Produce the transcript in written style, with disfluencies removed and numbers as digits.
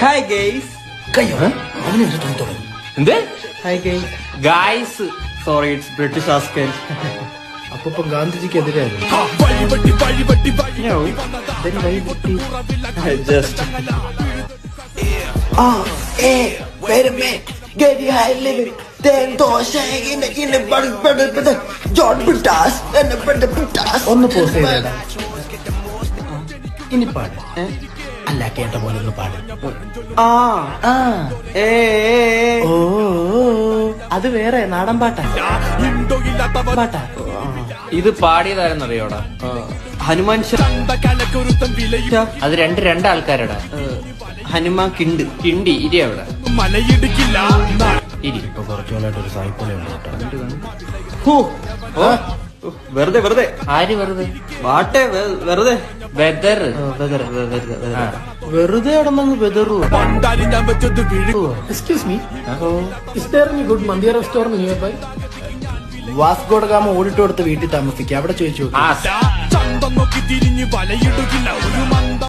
Hi guys. എന്ത് hi guys. Guys? Sorry, it's British ആസ്കൽ. അപ്പൊ ഗാന്ധിജിക്കെതിരായിരുന്നു. ജസ്റ്റ് ഒന്ന് പോസ് ചെയ്തേടാ. ഇനി പാട്. അല്ല, കേട്ട പോലെ ഒന്ന് പാട്. ഓ, അത് വേറെ നാടൻ പാട്ടാ. ഇത് പാടിയതാരെന്ന് അറിയോടാ? ഹനുമാൻ അത് രണ്ട് ആൾക്കാരടാ. ഹനുമാൻ കിണ്ടി ഇരി അവിടെ ഇരി. ഇപ്പൊ കുറച്ചുകാലായിട്ട് ഒരു സായിപ്പുണ്ട് കേട്ടോ. വെറുതെ ആര് വെറുതെ? വാട്ടെ വെറുതെ വെദർ. വെറുതെ അടന്നങ്ങ് weather. Excuse me, is there any good മന്തിയ restaurant nearby? Vasco da Gama ഓടിട്ട് കൊടുത്ത് വീട്ടിൽ താമസിക്കുക. അവിടെ ചോദിച്ചു.